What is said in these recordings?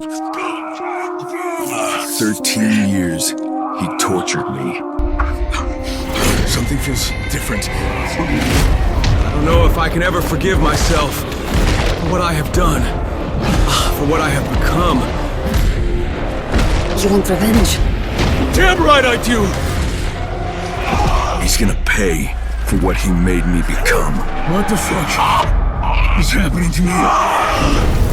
13 years, he tortured me. Something feels different. I don't know if I can ever forgive myself for what I have done, for what I have become. You want revenge? Damn right I do! He's gonna pay for what he made me become. What the fuck is happening to me?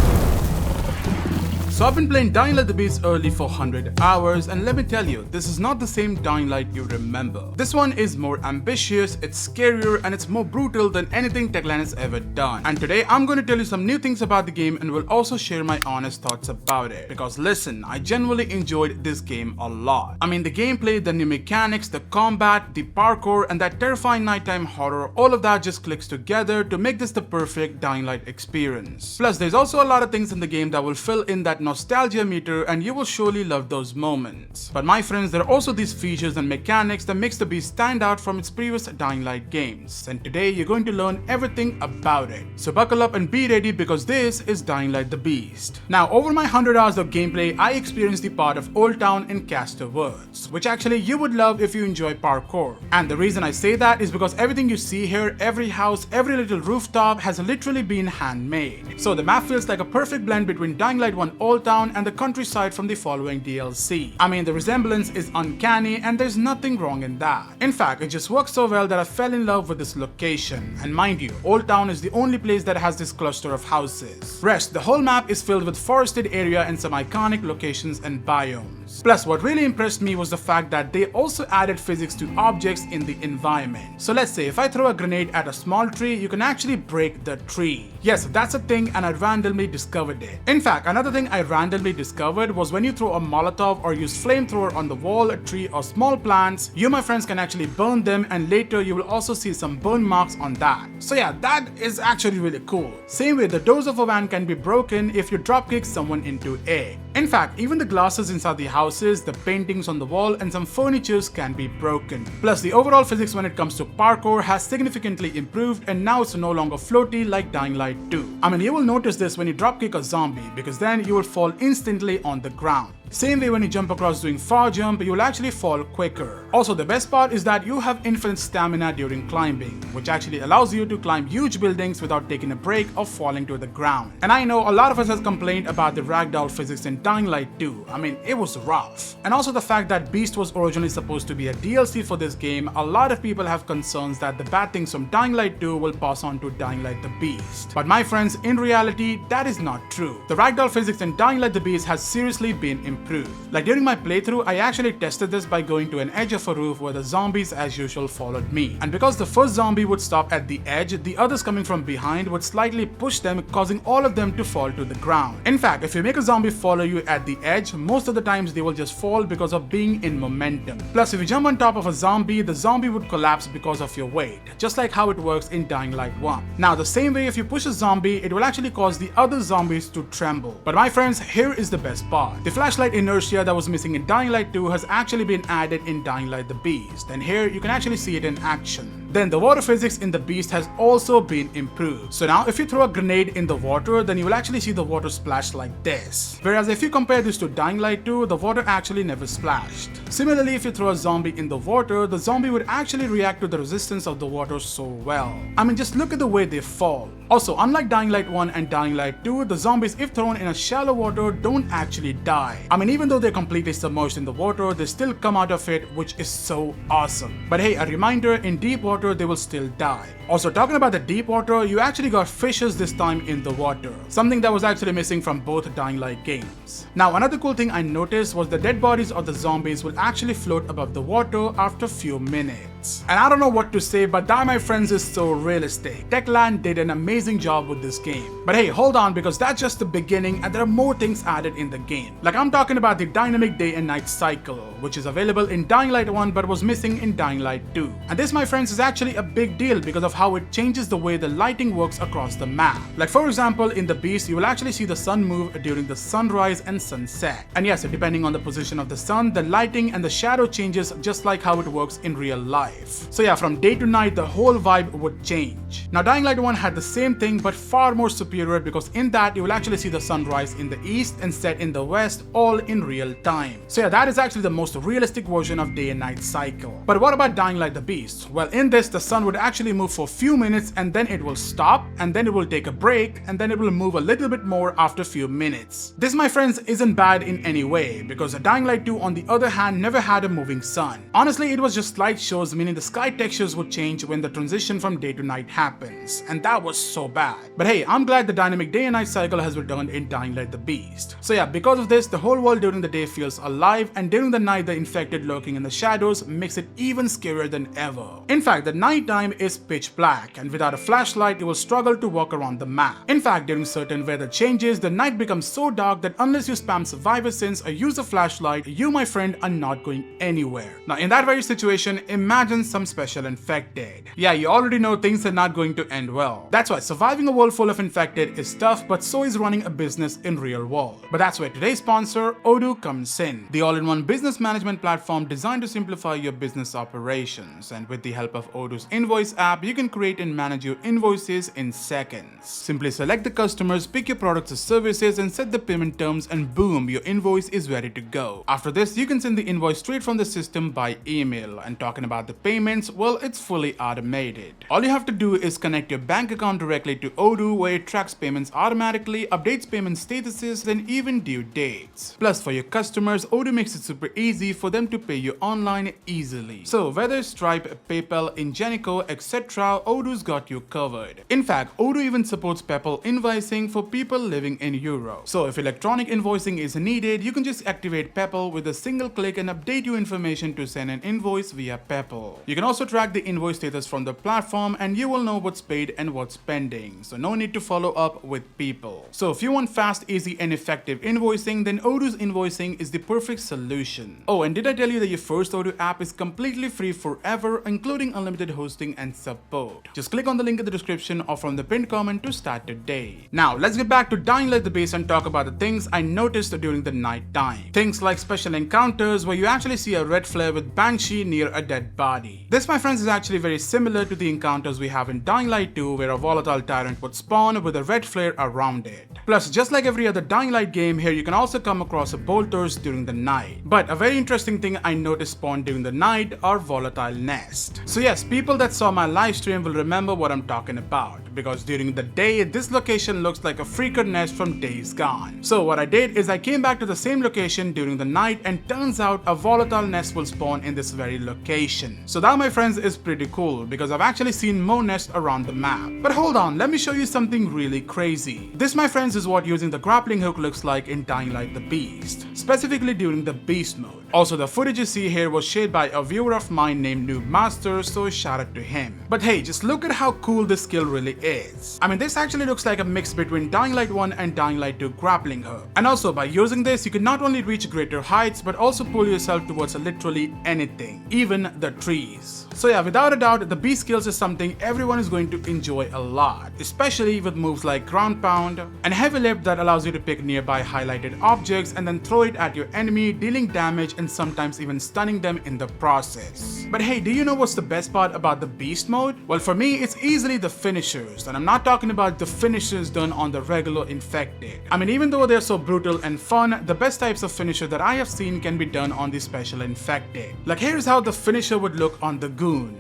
So I've been playing Dying Light the Beast early for 100 hours, and let me tell you, this is not the same Dying Light you remember. This one is more ambitious, it's scarier, and it's more brutal than anything Techland has ever done. And today I'm going to tell you some new things about the game and will also share my honest thoughts about it. Because listen, I genuinely enjoyed this game a lot. I mean, the gameplay, the new mechanics, the combat, the parkour, and that terrifying nighttime horror, all of that just clicks together to make this the perfect Dying Light experience. Plus, there's also a lot of things in the game that will fill in that nostalgia meter, and you will surely love those moments. But my friends, there are also these features and mechanics that makes the Beast stand out from its previous Dying Light games, and today you're going to learn everything about it. So buckle up and be ready, because this is Dying Light the Beast. Now, over my 100 hours of gameplay, I experienced the part of Old Town in Castor Woods, which actually you would love if you enjoy parkour. And the reason I say that is because everything you see here, every house, every little rooftop has literally been handmade. So the map feels like a perfect blend between Dying Light 1 Old Town and the countryside from the following DLC. I mean, the resemblance is uncanny and there's nothing wrong in that. In fact, it just works so well that I fell in love with this location. And mind you, Old Town is the only place that has this cluster of houses. Rest, the whole map is filled with forested area and some iconic locations and biomes. Plus, what really impressed me was the fact that they also added physics to objects in the environment. So let's say if I throw a grenade at a small tree, you can actually break the tree. Yes, that's a thing, and I randomly discovered it. In fact, another thing I randomly discovered was when you throw a Molotov or use flamethrower on the wall, a tree, or small plants, you, my friends, can actually burn them, and later you will also see some burn marks on that. So yeah, that is actually really cool. Same way, the doors of a van can be broken if you dropkick someone into air. In fact, even the glasses inside the houses, the paintings on the wall, and some furnitures can be broken. Plus, the overall physics when it comes to parkour has significantly improved, and now it's no longer floaty like Dying Light 2. I mean, you will notice this when you dropkick a zombie, because then you will fall instantly on the ground. Same way when you jump across doing far jump, you will actually fall quicker. Also, the best part is that you have infinite stamina during climbing, which actually allows you to climb huge buildings without taking a break or falling to the ground. And I know a lot of us has complained about the ragdoll physics in Dying Light 2. I mean, it was rough. And also the fact that Beast was originally supposed to be a DLC for this game, a lot of people have concerns that the bad things from Dying Light 2 will pass on to Dying Light the Beast. But my friends, in reality, that is not true. The ragdoll physics in Dying Light the Beast has seriously been improved. Like during my playthrough, I actually tested this by going to an edge of a roof where the zombies as usual followed me. And because the first zombie would stop at the edge, the others coming from behind would slightly push them, causing all of them to fall to the ground. In fact, if you make a zombie follow you at the edge, most of the times they will just fall because of being in momentum. Plus, if you jump on top of a zombie, the zombie would collapse because of your weight, just like how it works in Dying Light 1. Now, the same way if you push a zombie, it will actually cause the other zombies to tremble. But my friends, here is the best part. The flashlight inertia that was missing in Dying Light 2 has actually been added in Dying Light the Beast, and here you can actually see it in action. Then the water physics in the Beast has also been improved. So now if you throw a grenade in the water, then you will actually see the water splash like this. Whereas if you compare this to Dying Light 2, the water actually never splashed. Similarly, if you throw a zombie in the water, the zombie would actually react to the resistance of the water so well. I mean, just look at the way they fall. Also, unlike Dying Light 1 and Dying Light 2, the zombies, if thrown in a shallow water, don't actually die. I mean, even though they're completely submerged in the water, they still come out of it, which is so awesome. But hey, a reminder, in deep water, they will still die. Also, talking about the deep water, you actually got fishes this time in the water, something that was actually missing from both Dying Light games. Now, another cool thing I noticed was the dead bodies of the zombies will actually float above the water after a few minutes. And I don't know what to say, but that, my friends, is so realistic. Techland did an amazing job with this game. But hey, hold on, because that's just the beginning and there are more things added in the game. Like, I'm talking about the dynamic day and night cycle, which is available in Dying Light 1 but was missing in Dying Light 2. And this, my friends, is actually actually a big deal because of how it changes the way the lighting works across the map. Like for example, in the Beast, you will actually see the sun move during the sunrise and sunset. And yes, depending on the position of the sun, the lighting and the shadow changes just like how it works in real life. So yeah, from day to night, the whole vibe would change. Now Dying Light 1 had the same thing but far more superior, because in that you will actually see the sunrise in the east and set in the west, all in real time. So yeah, that is actually the most realistic version of day and night cycle. But what about Dying Light the Beast? Well, in this, the sun would actually move for a few minutes and then it will stop, and then it will take a break, and then it will move a little bit more after a few minutes. This, my friends, isn't bad in any way, because Dying Light 2 on the other hand never had a moving sun. Honestly, it was just light shows, meaning the sky textures would change when the transition from day to night happens, and that was so bad. But hey, I'm glad the dynamic day and night cycle has returned in Dying Light the Beast. So yeah, because of this, the whole world during the day feels alive, and during the night, the infected lurking in the shadows makes it even scarier than ever. In fact, the nighttime is pitch black, and without a flashlight, you will struggle to walk around the map. In fact, during certain weather changes, the night becomes so dark that unless you spam Survivor Sense or use a flashlight, you, my friend, are not going anywhere. Now, in that very situation, imagine some special infected. Yeah, you already know things are not going to end well. That's why surviving a world full of infected is tough, but so is running a business in real world. But that's where today's sponsor, Waleedoo, comes in. The all-in-one business management platform designed to simplify your business operations. And with the help of Waleedoo's invoice app, you can create and manage your invoices in seconds. Simply select the customers, pick your products or services, and set the payment terms, and boom, your invoice is ready to go. After this, you can send the invoice straight from the system by email. And talking about the payments, well, it's fully automated. All you have to do is connect your bank account directly to Waleedoo, where it tracks payments automatically, updates payment statuses, and even due dates. Plus, for your customers, Waleedoo makes it super easy for them to pay you online easily. So whether Stripe, PayPal, Ingenico, etc., Waleedoo's got you covered. In fact, Waleedoo even supports PayPal invoicing for people living in Europe. So if electronic invoicing is needed, you can just activate PayPal with a single click and update your information to send an invoice via PayPal. You can also track the invoice status from the platform, and you will know what's paid and what's pending. So no need to follow up with people. So if you want fast, easy, and effective invoicing, then Waleedoo's invoicing is the perfect solution. Oh, and did I tell you that your first Waleedoo app is completely free forever, including unlimited hosting and support? Just click on the link in the description or from the pinned comment to start today. Now, let's get back to Dying Light the Beast and talk about the things I noticed during the night time. Things like special encounters where you actually see a red flare with Banshee near a dead body. This, my friends, is actually very similar to the encounters we have in Dying Light 2, where a volatile tyrant would spawn with a red flare around it. Plus, just like every other Dying Light game, here you can also come across bolters during the night. But a very interesting thing I noticed spawn during the night are volatile nests. So yes, people that saw my live stream will remember what I'm talking about, because during the day, this location looks like a freaker nest from Days Gone. So what I did is I came back to the same location during the night, and turns out a volatile nest will spawn in this very location. So that, my friends, is pretty cool, because I've actually seen more nests around the map. But hold on, let me show you something really crazy. This, my friends, is what using the grappling hook looks like in Dying Light the Beast, specifically during the Beast mode. Also, the footage you see here was shared by a viewer of mine named Noob Master, so shout out to him. But hey, just look at how cool this skill really is. I mean, this actually looks like a mix between Dying Light 1 and Dying Light 2 grappling hook. And also, by using this, you can not only reach greater heights, but also pull yourself towards literally anything, even the trees. So yeah, without a doubt, the Beast skills is something everyone is going to enjoy a lot, especially with moves like ground pound and heavy lift that allows you to pick nearby highlighted objects and then throw it at your enemy, dealing damage and sometimes even stunning them in the process. But hey, do you know what's the best part about the Beast mode? Well, for me, it's easily the finishers, and I'm not talking about the finishers done on the regular infected. I mean, even though they're so brutal and fun, the best types of finisher that I have seen can be done on the special infected. Like, here's how the finisher would look on the goon.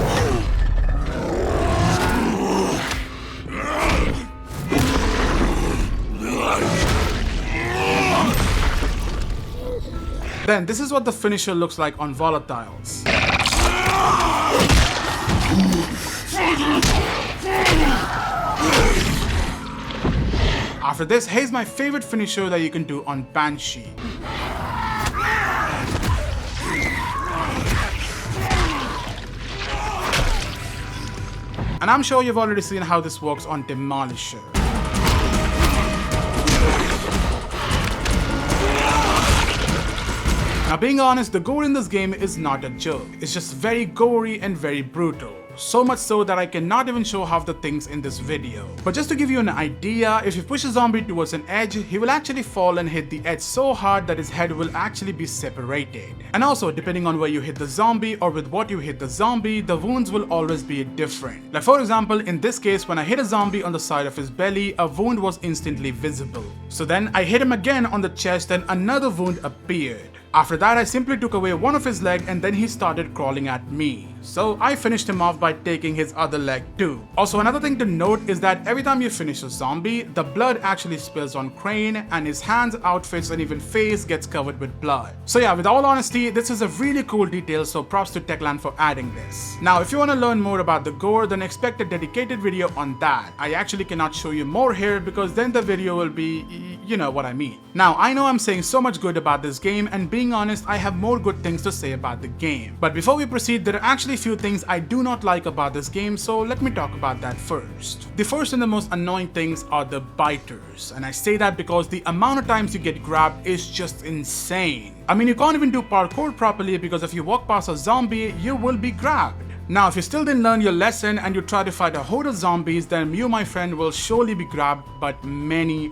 Then this is what the finisher looks like on volatiles. After this, here's my favorite finisher that you can do on Banshee. And I'm sure you've already seen how this works on Demolisher. Now, being honest, the gore in this game is not a joke. It's just very gory and very brutal. So much so that I cannot even show half the things in this video. But just to give you an idea, if you push a zombie towards an edge, he will actually fall and hit the edge so hard that his head will actually be separated. And also, depending on where you hit the zombie or with what you hit the zombie, the wounds will always be different. Like for example, in this case, when I hit a zombie on the side of his belly, a wound was instantly visible. So then I hit him again on the chest and another wound appeared. After that, I simply took away one of his legs and then he started crawling at me. So I finished him off by taking his other leg too. Also, another thing to note is that every time you finish a zombie, the blood actually spills on Crane and his hands, outfits and even face gets covered with blood. So yeah, with all honesty, this is a really cool detail, so props to Techland for adding this. Now, if you want to learn more about the gore, then expect a dedicated video on that. I actually cannot show you more here because then the video will be, you know what I mean. Now, I know I'm saying so much good about this game, and being honest, I have more good things to say about the game. But before we proceed, there are actually a few things I do not like about this game, so let me talk about that first. The first and the most annoying things are the biters, and I say that because the amount of times you get grabbed is just insane. I mean, you can't even do parkour properly because if you walk past a zombie, you will be grabbed. Now, if you still didn't learn your lesson and you try to fight a horde of zombies, then you, my friend, will surely be grabbed, but many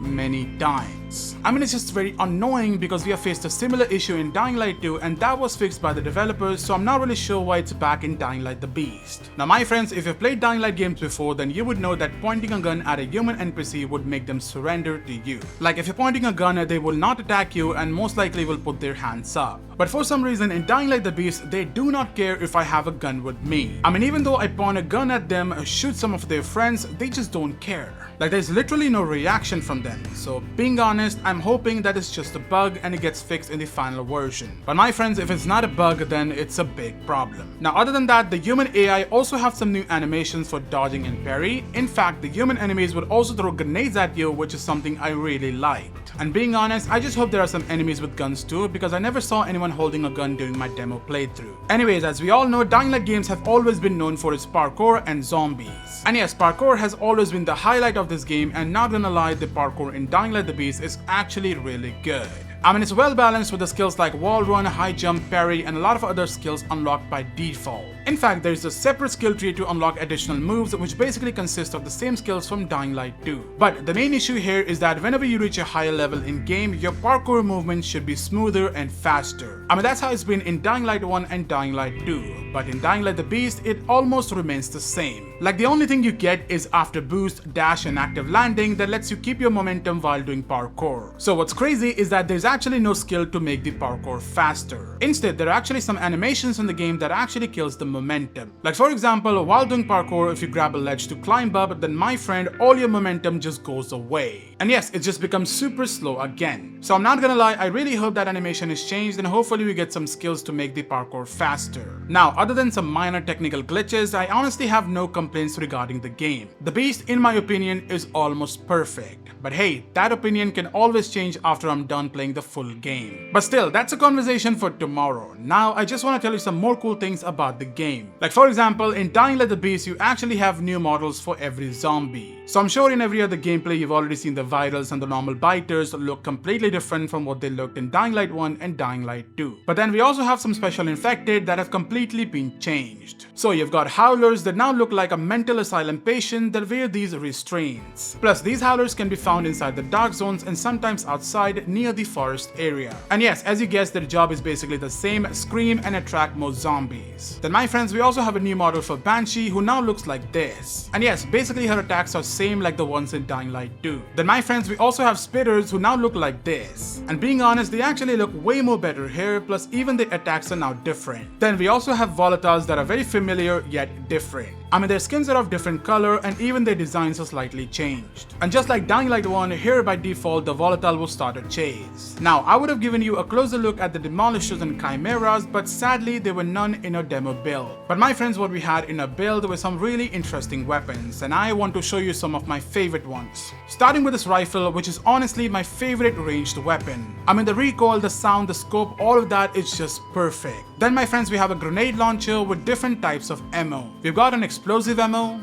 times. I mean, it's just very annoying because we have faced a similar issue in Dying Light 2 and that was fixed by the developers, so I'm not really sure why it's back in Dying Light the Beast. Now, my friends, if you've played Dying Light games before, then you would know that pointing a gun at a human NPC would make them surrender to you. Like, if you're pointing a gun, they will not attack you and most likely will put their hands up. But for some reason, in Dying Light the Beast, they do not care if I have a gun with me. I mean, even though I point a gun at them, shoot some of their friends, they just don't care. Like, there's literally no reaction from them. So, being honest, I'm hoping that it's just a bug and it gets fixed in the final version. But my friends, if it's not a bug, then it's a big problem. Now, other than that, the human AI also have some new animations for dodging and parry. In fact, the human enemies would also throw grenades at you, which is something I really liked. And being honest, I just hope there are some enemies with guns too, because I never saw anyone holding a gun during my demo playthrough. Anyways, as we all know, Dying Light games have always been known for its parkour and zombies. And yes, parkour has always been the highlight of this game, and not gonna lie, the parkour in Dying Light the Beast is actually really good. I mean, it's well balanced with the skills like wall run, high jump, parry, and a lot of other skills unlocked by default. In fact, there is a separate skill tree to unlock additional moves, which basically consist of the same skills from Dying Light 2. But the main issue here is that whenever you reach a higher level in game, your parkour movement should be smoother and faster. I mean, that's how it's been in Dying Light 1 and Dying Light 2. But in Dying Light the Beast, it almost remains the same. Like, the only thing you get is after boost, dash, and active landing that lets you keep your momentum while doing parkour. So what's crazy is that there's actually no skill to make the parkour faster. Instead, there are actually some animations in the game that actually kills the momentum. Like, for example, while doing parkour, if you grab a ledge to climb up, then my friend, all your momentum just goes away. And yes, it just becomes super slow again. So I'm not gonna lie, I really hope that animation is changed and hopefully we get some skills to make the parkour faster. Now, other than some minor technical glitches, I honestly have no complaints regarding the game. The Beast, in my opinion, is almost perfect. But hey, that opinion can always change after I'm done playing the full game. But still, that's a conversation for tomorrow. Now, I just want to tell you some more cool things about the game. Like, for example, in Dying Light the Beast, you actually have new models for every zombie. So I'm sure in every other gameplay, you've already seen the virals and the normal biters look completely different from what they looked in Dying Light 1 and Dying Light 2. But then we also have some special infected that have completely been changed. So you've got howlers that now look like a mental asylum patient that wear these restraints. Plus, these howlers can be found inside the dark zones and sometimes outside near the forest area. And yes, as you guessed, their job is basically the same: scream and attract more zombies. Then my friends, we also have a new model for Banshee who now looks like this. And yes, basically her attacks are same like the ones in Dying Light 2. Then my friends, we also have Spitters who now look like this. And being honest, they actually look way more better here, plus even the attacks are now different. Then we also have Volatiles that are very familiar yet different. I mean, their skins are of different color and even their designs are slightly changed. And just like Dying Light 1, here by default the Volatile will start a chase. Now, I would have given you a closer look at the Demolishers and Chimeras, but sadly there were none in our demo build. But my friends, what we had in our build were some really interesting weapons, and I want to show you some of my favorite ones. Starting with this rifle, which is honestly my favorite ranged weapon. I mean, the recoil, the sound, the scope, all of that is just perfect. Then my friends, we have a grenade launcher with different types of ammo. We've got an explosive ammo.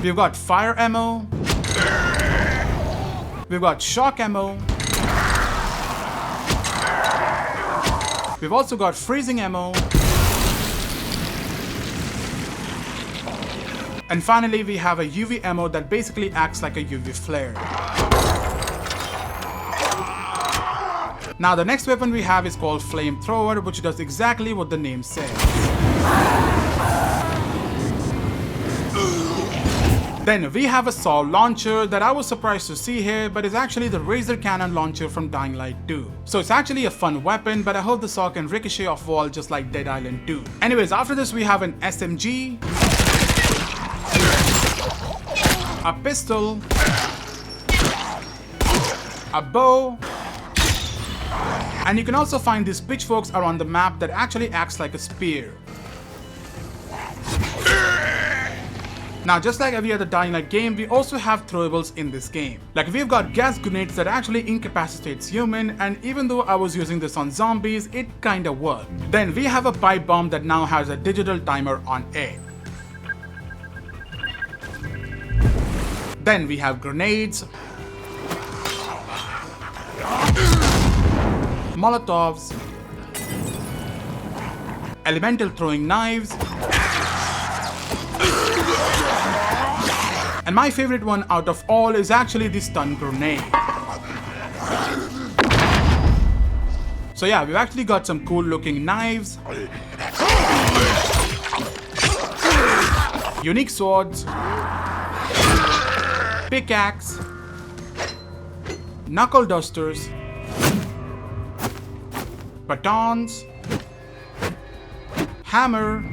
We've got fire ammo. We've got shock ammo. We've also got freezing ammo. And finally, we have a UV ammo that basically acts like a UV flare. Now the next weapon we have is called Flamethrower, which does exactly what the name says. Then we have a saw launcher that I was surprised to see here, but it's actually the Razor Cannon launcher from Dying Light 2. So it's actually a fun weapon, but I hope the saw can ricochet off wall just like Dead Island 2. Anyways, after this we have an SMG, a pistol, a bow, and you can also find these pitchforks around the map that actually acts like a spear. Now just like every other Dying Light game, we also have throwables in this game. Like we've got gas grenades that actually incapacitates human, and even though I was using this on zombies, it kinda worked. Then we have a pipe bomb that now has a digital timer on it. Then we have grenades, Molotovs, elemental throwing knives, and my favorite one out of all is actually the stun grenade. So yeah, we've actually got some cool looking knives, unique swords, pickaxe, knuckle dusters, batons, hammer,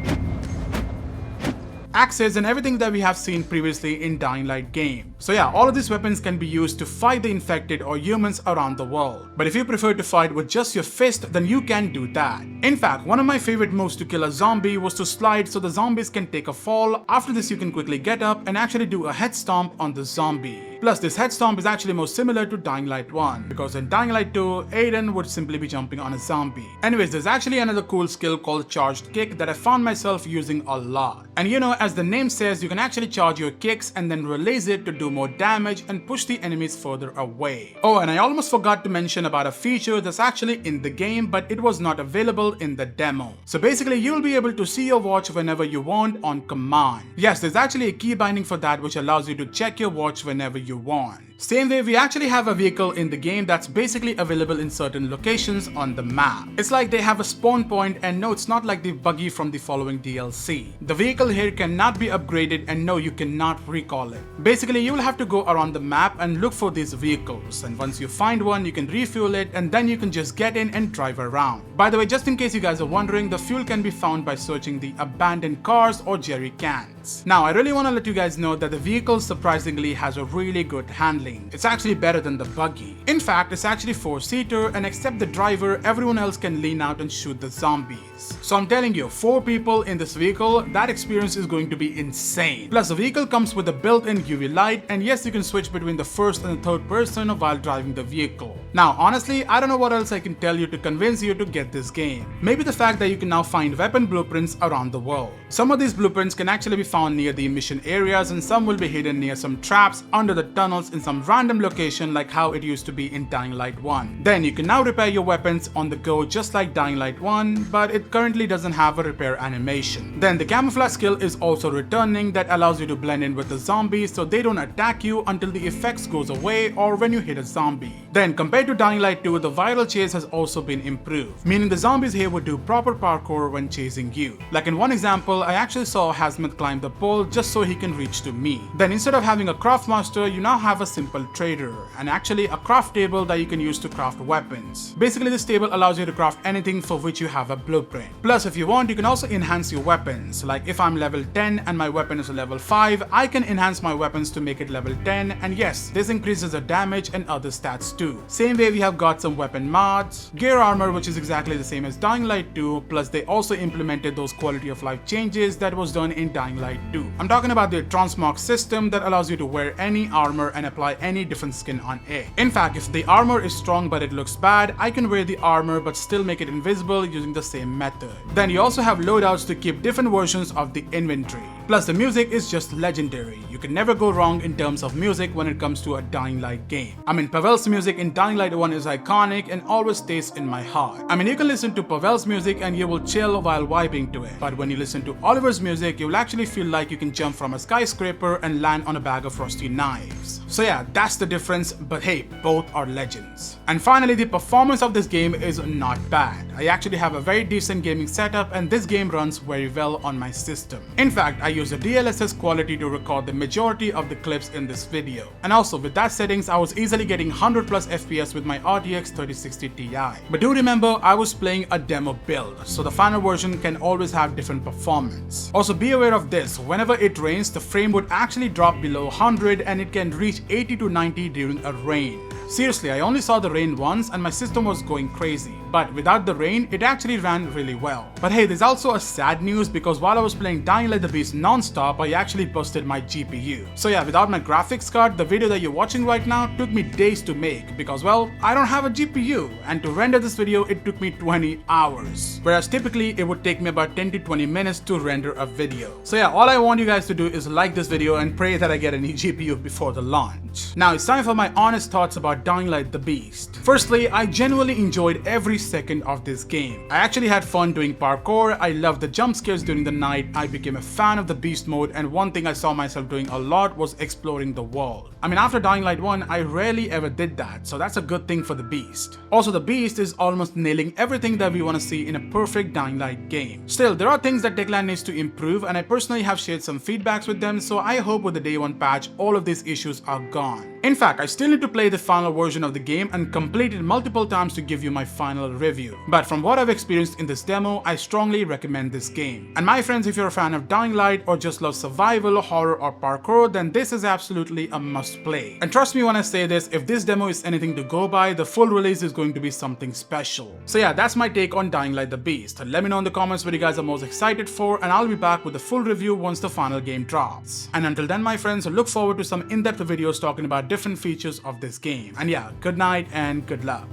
axes, and everything that we have seen previously in Dying Light game. So yeah, all of these weapons can be used to fight the infected or humans around the world. But if you prefer to fight with just your fist, then you can do that. In fact, one of my favorite moves to kill a zombie was to slide so the zombies can take a fall. After this, you can quickly get up and actually do a head stomp on the zombie. Plus, this head stomp is actually more similar to Dying Light 1, because in Dying Light 2, Aiden would simply be jumping on a zombie. Anyways, there's actually another cool skill called Charged Kick that I found myself using a lot. And you know, as the name says, you can actually charge your kicks and then release it to do more damage and push the enemies further away. Oh, and I almost forgot to mention about a feature that's actually in the game, but it was not available in the demo. So basically, you'll be able to see your watch whenever you want on command. Yes, there's actually a key binding for that, which allows you to check your watch whenever you want. Same way, we actually have a vehicle in the game that's basically available in certain locations on the map. It's like they have a spawn point, and no, it's not like the buggy from the following DLC. The vehicle here cannot be upgraded, and no, you cannot recall it. Basically, you will have to go around the map and look for these vehicles, and once you find one, you can refuel it, and then you can just get in and drive around. By the way, just in case you guys are wondering, the fuel can be found by searching the abandoned cars or jerry cans. Now, I really want to let you guys know that the vehicle surprisingly has a really good handling. It's actually better than the buggy. In fact, it's actually 4-seater, and except the driver, everyone else can lean out and shoot the zombies. So I'm telling you, 4 people in this vehicle, that experience is going to be insane. Plus, the vehicle comes with a built-in UV light, and yes, you can switch between the first and the third person while driving the vehicle. Now, honestly, I don't know what else I can tell you to convince you to get this game. Maybe the fact that you can now find weapon blueprints around the world. Some of these blueprints can actually be found near the mission areas, and some will be hidden near some traps under the tunnels in some random location, like how it used to be in Dying Light 1. Then you can now repair your weapons on the go just like Dying Light 1, but it currently doesn't have a repair animation. Then the camouflage skill is also returning, that allows you to blend in with the zombies so they don't attack you until the effects goes away or when you hit a zombie. Then compared to Dying Light 2, the viral chase has also been improved, meaning the zombies here would do proper parkour when chasing you. Like in one example, I actually saw Hazmat climb the pole just so he can reach to me. Then instead of having a craft master, you now have a simple trader, and actually a craft table that you can use to craft weapons. Basically, this table allows you to craft anything for which you have a blueprint. Plus, if you want, you can also enhance your weapons. Like if I'm level 10 and my weapon is a level 5, I can enhance my weapons to make it level 10, and yes, this increases the damage and other stats too. Same way, we have got some weapon mods, gear armor, which is exactly the same as Dying Light 2, plus they also implemented those quality of life changes that was done in Dying Light 2. I'm talking about the transmog system that allows you to wear any armor and apply any different skin on it. In fact, if the armor is strong but it looks bad, I can wear the armor but still make it invisible using the same method. Then you also have loadouts to keep different versions of the inventory. Plus the music is just legendary. You can never go wrong in terms of music when it comes to a Dying Light game. I mean, Pawel's music in Dying Light 1 is iconic and always stays in my heart. I mean, you can listen to Pawel's music and you will chill while vibing to it. But when you listen to Oliver's music, you will actually feel like you can jump from a skyscraper and land on a bag of rusty knives. So yeah, that's the difference, but hey, both are legends. And finally, the performance of this game is not bad. I actually have a very decent gaming setup and this game runs very well on my system. In fact, I use a DLSS quality to record the majority of the clips in this video. And also with that settings, I was easily getting 100 plus FPS with my RTX 3060 Ti. But do remember, I was playing a demo build, so the final version can always have different performance. Also be aware of this, whenever it rains, the frame would actually drop below 100 and it can reach 80 to 90 during a rain. Seriously, I only saw the rain once and my system was going crazy. But without the rain, it actually ran really well. But hey, there's also a sad news because while I was playing Dying Light the Beast non-stop, I actually busted my GPU. So yeah, without my graphics card, the video that you're watching right now took me days to make because, well, I don't have a GPU. And to render this video, it took me 20 hours. Whereas typically, it would take me about 10 to 20 minutes to render a video. So yeah, all I want you guys to do is like this video and pray that I get a new GPU before the launch. Now it's time for my honest thoughts about Dying Light the Beast. Firstly, I genuinely enjoyed every second of this game. I actually had fun doing parkour, I loved the jump scares during the night, I became a fan of the beast mode, and one thing I saw myself doing a lot was exploring the world. I mean, after Dying Light 1, I rarely ever did that, so that's a good thing for the Beast. Also, the Beast is almost nailing everything that we want to see in a perfect Dying Light game. Still, there are things that Techland needs to improve, and I personally have shared some feedbacks with them, so I hope with the day 1 patch, all of these issues are gone. In fact, I still need to play the final version of the game and complete it multiple times to give you my final review. But from what I've experienced in this demo, I strongly recommend this game. And my friends, if you're a fan of Dying Light or just love survival, horror or parkour, then this is absolutely a must play. And trust me when I say this, if this demo is anything to go by, the full release is going to be something special. So yeah, that's my take on Dying Light the Beast. Let me know in the comments what you guys are most excited for, and I'll be back with the full review once the final game drops. And until then, my friends, look forward to some in-depth videos talking about different features of this game. And yeah, good night and good luck.